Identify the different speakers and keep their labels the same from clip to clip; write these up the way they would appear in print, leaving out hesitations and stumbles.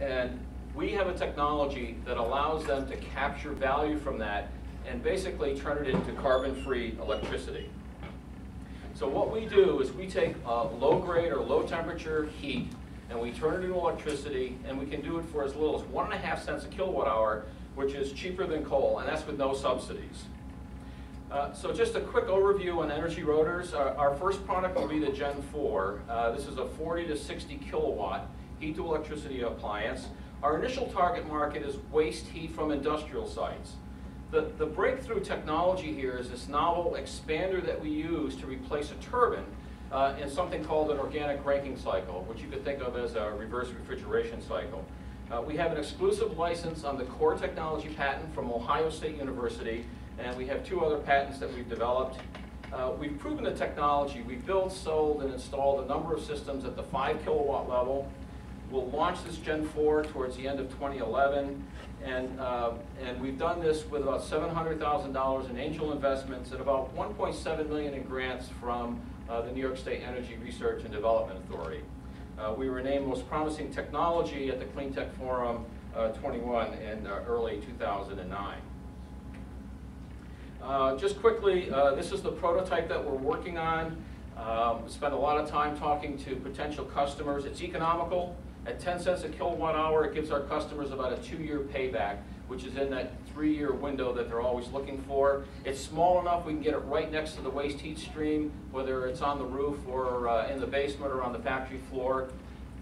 Speaker 1: And we have a technology that allows them to capture value from that and basically turn it into carbon-free electricity. So what we do is we take low-grade or low-temperature heat and we turn it into electricity, and we can do it for as little as 1.5 cents a kilowatt hour, which is cheaper than coal, and that's with no subsidies. So just a quick overview on energy rotors. Our first product will be the Gen 4. This is a 40 to 60 kilowatt heat to electricity appliance. Our initial target market is waste heat from industrial sites. The breakthrough technology here is this novel expander that we use to replace a turbine in something called an organic raking cycle, which you could think of as a reverse refrigeration cycle. We have an exclusive license on the core technology patent from Ohio State University, and we have 2 other patents that we've developed. We've proven the technology. We've built, sold, and installed a number of systems at the 5 kilowatt level. We'll launch this Gen 4 towards the end of 2011, and we've done this with about $700,000 in angel investments and about $1.7 million in grants from the New York State Energy Research and Development Authority. We were named Most Promising Technology at the Cleantech Forum 21 in early 2009. Just quickly, this is the prototype that we're working on. We spent a lot of time talking to potential customers. It's economical. At 10 cents a kilowatt hour, it gives our customers about a 2-year payback, which is in that 3-year window that they're always looking for. It's small enough we can get it right next to the waste heat stream, whether it's on the roof or in the basement or on the factory floor.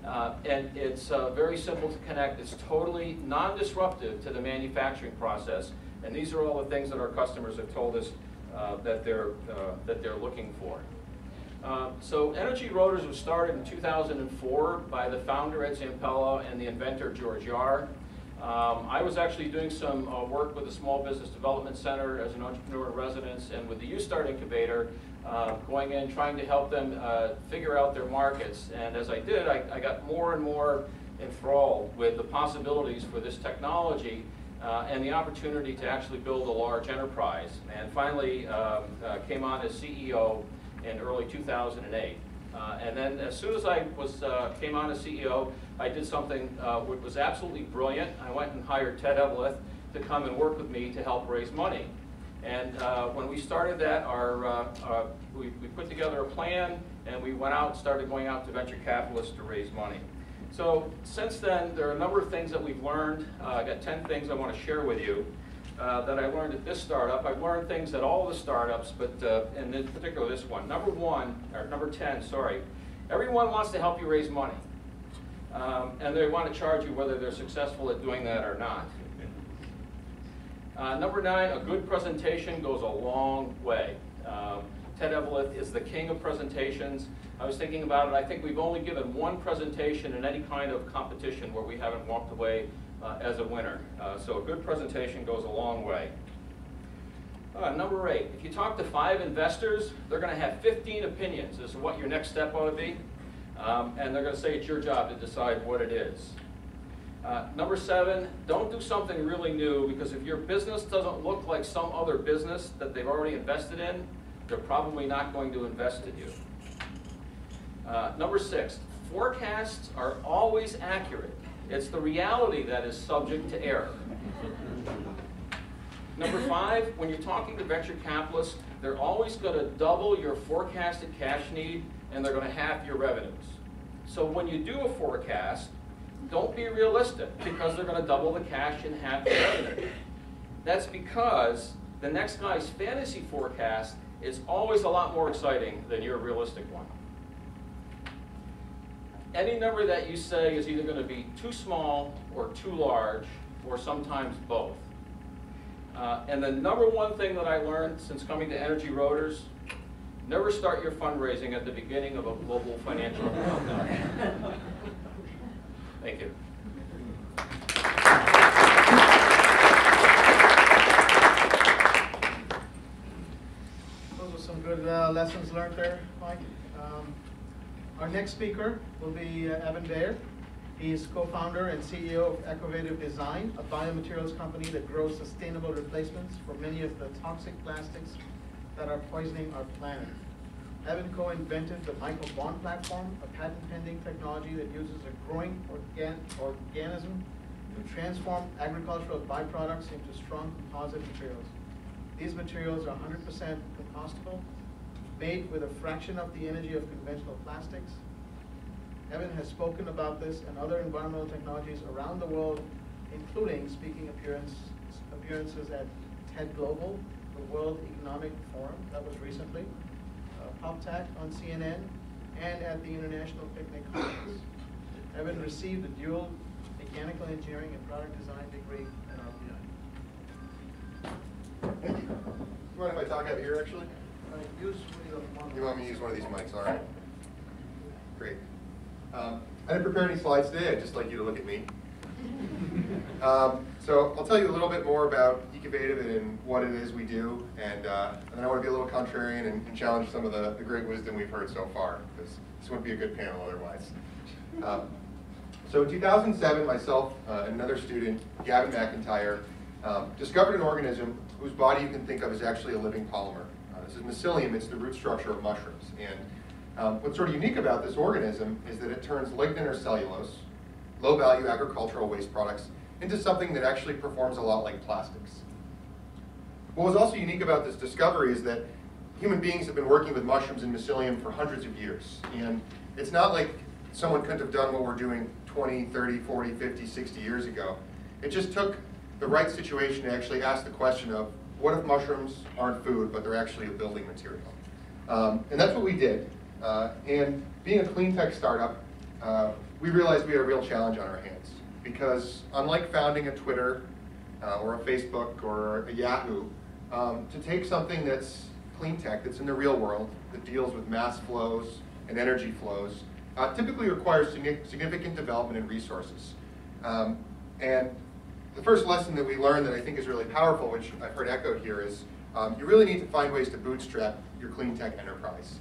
Speaker 1: And it's very simple to connect. It's totally non-disruptive to the manufacturing process. And these are all the things that our customers have told us that they're looking for. So Energy Rotors was started in 2004 by the founder, Ed Zampella, and the inventor, George Yar. I was actually doing some work with the Small Business Development Center as an entrepreneur in residence and with the U-Start Incubator, going in, trying to help them figure out their markets. And as I did, I got more and more enthralled with the possibilities for this technology and the opportunity to actually build a large enterprise. And finally came on as CEO in early 2008. And then as soon as I came on as CEO, I did something which was absolutely brilliant. I went and hired Ted Eveleth to come and work with me to help raise money. And when we started that, we put together a plan, and we went out and started going out to venture capitalists to raise money. So since then, there are a number of things that we've learned. I got 10 things I want to share with you that I learned at this startup. I've learned things at all the startups, but in particular this one. Number 10, sorry. Everyone wants to help you raise money. And they want to charge you whether they're successful at doing that or not. Number 9, a good presentation goes a long way. Ted Eveleth is the king of presentations. I was thinking about it. I think we've only given one presentation in any kind of competition where we haven't walked away as a winner. So a good presentation goes a long way. Number 8, if you talk to 5 investors, they're going to have 15 opinions as to what your next step ought to be. And they're going to say it's your job to decide what it is. Number 7, don't do something really new, because if your business doesn't look like some other business that they've already invested in, they're probably not going to invest in you. Number 6, forecasts are always accurate. It's the reality that is subject to error. Number 5, when you're talking to venture capitalists, they're always going to double your forecasted cash need, and they're going to halve your revenues. So when you do a forecast, don't be realistic, because they're going to double the cash and halve the revenue. That's because the next guy's fantasy forecast is always a lot more exciting than your realistic one. Any number that you say is either going to be too small or too large, or sometimes both. And the number 1 thing that I learned since coming to Energy Rotors: never start your fundraising at the beginning of a global financial meltdown. Thank you.
Speaker 2: Those are some good lessons learned there, Mike. Our next speaker will be Evan Bayer. He is co-founder and CEO of Incubators Design, a biomaterials company that grows sustainable replacements for many of the toxic plastics that are poisoning our planet. Evan co-invented the micro-bond platform, a patent-pending technology that uses a growing organism to transform agricultural byproducts into strong composite materials. These materials are 100% compostable, made with a fraction of the energy of conventional plastics. Evan has spoken about this and other environmental technologies around the world, including speaking appearances at TED Global, the World Economic Forum, that was recently, PopTech on CNN, and at the International Picnic Conference. Evan received a dual mechanical engineering and product design degree at RPI.
Speaker 3: Thank you. You mind if I talk out here, actually?
Speaker 2: Use one of
Speaker 3: You want me to use one of these mics? All right. Great. I didn't prepare any slides today. I'd just like you to look at me. So I'll tell you a little bit more about Incubative and what it is we do, and then I want to be a little contrarian and challenge some of the great wisdom we've heard so far, because this wouldn't be a good panel otherwise. So in 2007, myself and another student, Gavin McIntyre, discovered an organism whose body you can think of as actually a living polymer. This is mycelium. It's the root structure of mushrooms. And what's sort of unique about this organism is that it turns lignin or cellulose, low-value agricultural waste products, into something that actually performs a lot like plastics. What was also unique about this discovery is that human beings have been working with mushrooms and mycelium for hundreds of years. And it's not like someone couldn't have done what we're doing 20, 30, 40, 50, 60 years ago. It just took the right situation to actually ask the question of, what if mushrooms aren't food, but they're actually a building material? And that's what we did. And being a Cleantech startup, we realized we had a real challenge on our hands. Because unlike founding a Twitter or a Facebook or a Yahoo, to take something that's Cleantech, that's in the real world, that deals with mass flows and energy flows, typically requires significant development and resources. And the first lesson that we learned that I think is really powerful, which I've heard echoed here, is you really need to find ways to bootstrap your Cleantech enterprise.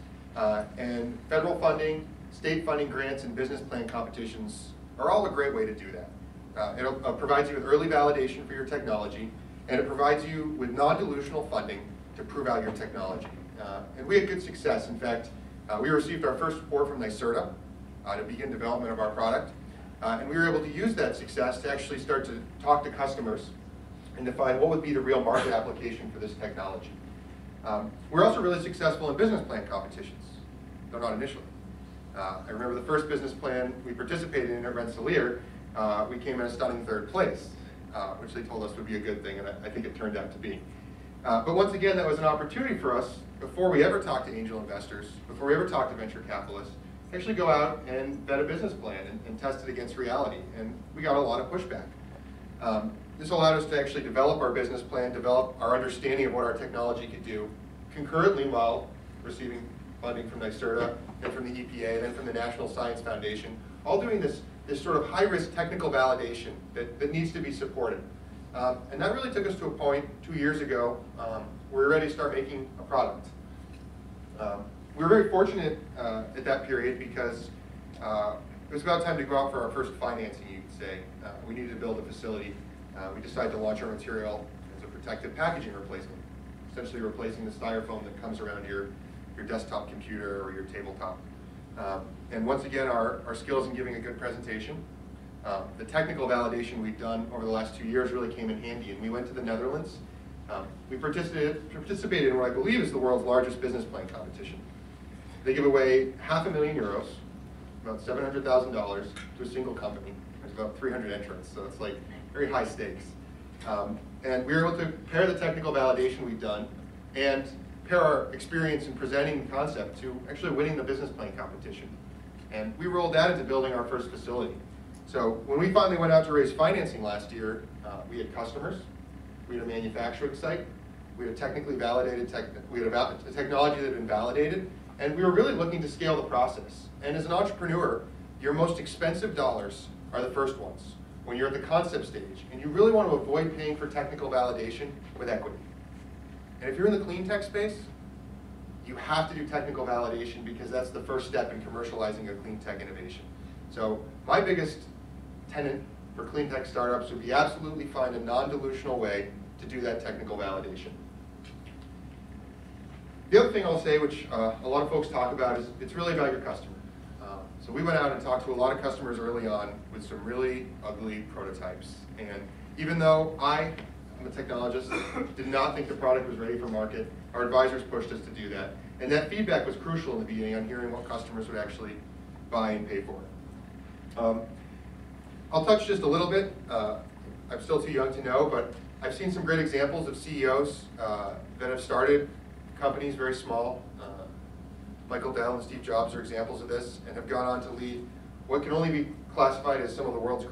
Speaker 3: And federal funding, state funding grants, and business plan competitions are all a great way to do that. It provides you with early validation for your technology, and it provides you with non-dilutional funding to prove out your technology. And we had good success. In fact, we received our first support from NYSERDA to begin development of our product. And we were able to use that success to actually start to talk to customers and define what would be the real market application for this technology. We're also really successful in business plan competitions, though not initially. I remember the first business plan we participated in at Rensselaer, we came in a stunning 3rd place, which they told us would be a good thing, and I think it turned out to be. But once again, that was an opportunity for us, before we ever talked to angel investors, before we ever talked to venture capitalists, to actually go out and vet a business plan and test it against reality. And we got a lot of pushback. This allowed us to actually develop our business plan, develop our understanding of what our technology could do, concurrently while receiving funding from NYSERDA, then from the EPA, then from the National Science Foundation, all doing this sort of high-risk technical validation that needs to be supported. And that really took us to a point 2 years ago where we were ready to start making a product. We were very fortunate at that period because it was about time to go out for our first financing, you could say. We needed to build a facility. We decided to launch our material as a protective packaging replacement, essentially replacing the styrofoam that comes around your desktop computer or your tabletop. And once again, our skills in giving a good presentation, the technical validation we've done over the last 2 years really came in handy. And we went to the Netherlands. We participated in what I believe is the world's largest business plan competition. They give away €500,000, about $700,000 to a single company. There's about 300 entrants, so it's like very high stakes. And we were able to pair the technical validation we've done and pair our experience in presenting the concept to actually winning the business plan competition. And we rolled that into building our first facility. So when we finally went out to raise financing last year, we had customers, we had a manufacturing site, we had a technically validated we had a technology that had been validated, and we were really looking to scale the process. And as an entrepreneur, your most expensive dollars are the first ones, when you're at the concept stage, and you really want to avoid paying for technical validation with equity. And if you're in the clean tech space, you have to do technical validation because that's the first step in commercializing a clean tech innovation. So my biggest tenet for clean tech startups would be absolutely find a non-dilutional way to do that technical validation. The other thing I'll say, which a lot of folks talk about, is it's really about your customer. So we went out and talked to a lot of customers early on with some really ugly prototypes. And even though I'm a technologist, did not think the product was ready for market, our advisors pushed us to do that. And that feedback was crucial in the beginning on hearing what customers would actually buy and pay for. I'll touch just a little bit. I'm still too young to know, but I've seen some great examples of CEOs that have started companies very small. Michael Dell and Steve Jobs are examples of this, and have gone on to lead what can only be classified as some of the world's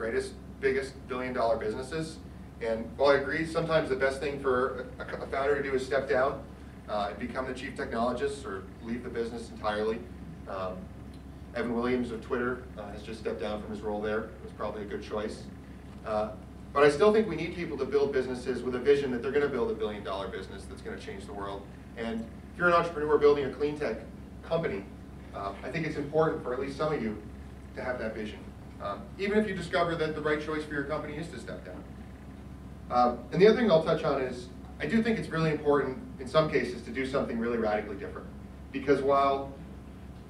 Speaker 3: biggest billion-dollar businesses. And while I agree, sometimes the best thing for a founder to do is step down and become the chief technologist or leave the business entirely. Evan Williams of Twitter has just stepped down from his role there. It was probably a good choice. But I still think we need people to build businesses with a vision that they're going to build a billion-dollar business that's going to change the world. And if you're an entrepreneur building a Cleantech company, I think it's important for at least some of you to have that vision. Even if you discover that the right choice for your company is to step down. And the other thing I'll touch on is, I do think it's really important in some cases to do something really radically different. Because while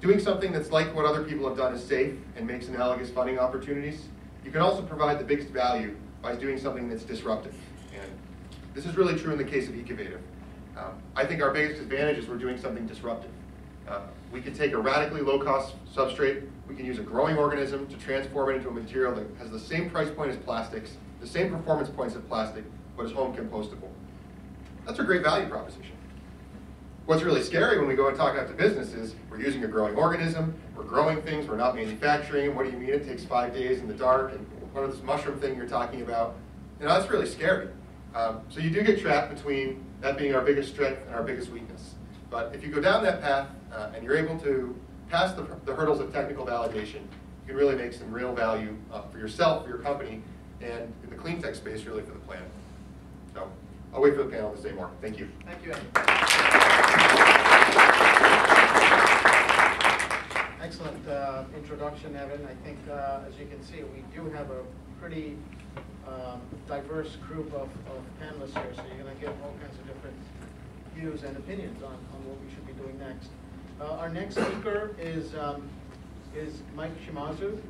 Speaker 3: doing something that's like what other people have done is safe and makes analogous funding opportunities, you can also provide the biggest value by doing something that's disruptive. And this is really true in the case of Incubator. I think our biggest advantage is we're doing something disruptive. We can take a radically low-cost substrate, we can use a growing organism to transform it into a material that has the same price point as plastics, the same performance points as plastic, but is home compostable. That's a great value proposition. What's really scary when we go and talk out to businesses, we're using a growing organism, we're growing things, we're not manufacturing, what do you mean it takes 5 days in the dark, and what is this mushroom thing you're talking about? You know, that's really scary. So you do get trapped between that being our biggest strength and our biggest weakness. But if you go down that path and you're able to pass the hurdles of technical validation, you can really make some real value for yourself, for your company, and in the Cleantech space, really for the planet. So I'll wait for the panel to say more. Thank you.
Speaker 2: Thank you, Evan. Excellent introduction, Evan. I think, as you can see, we do have a pretty diverse group of panelists here, so you're going to get all kinds of different views and opinions on what we should be doing next. Our next speaker is Mike Shimazu.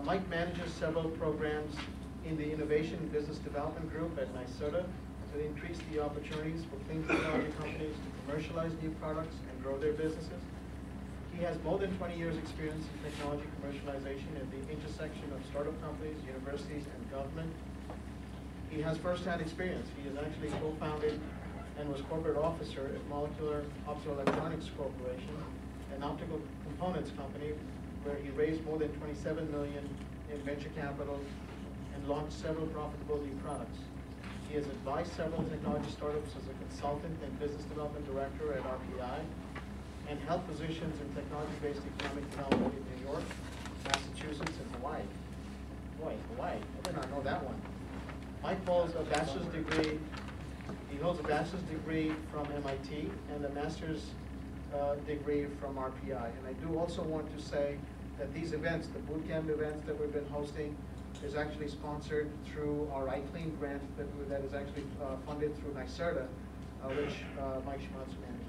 Speaker 2: Mike manages several programs in the Innovation and Business Development Group at NYSERDA to increase the opportunities for clean technology companies to commercialize new products and grow their businesses. He has more than 20 years experience in technology commercialization at the intersection of startup companies, universities, and government. He has first-hand experience. He has actually co-founded and was corporate officer at Molecular Optoelectronics Corporation, an optical components company where he raised more than $27 million in venture capital and launched several profitable new products. He has advised several technology startups as a consultant and business development director at RPI, and held positions in technology-based economic development in New York, Massachusetts, and Hawaii. Boy, Hawaii, I did not know that one. Mike holds a bachelor's degree. He holds a bachelor's degree from MIT and a master's degree from RPI. And I do also want to say that these events, the bootcamp events that we've been hosting, is actually sponsored through our iCLEAN grant that is actually funded through NYSERDA, which Mike Shimazu manages.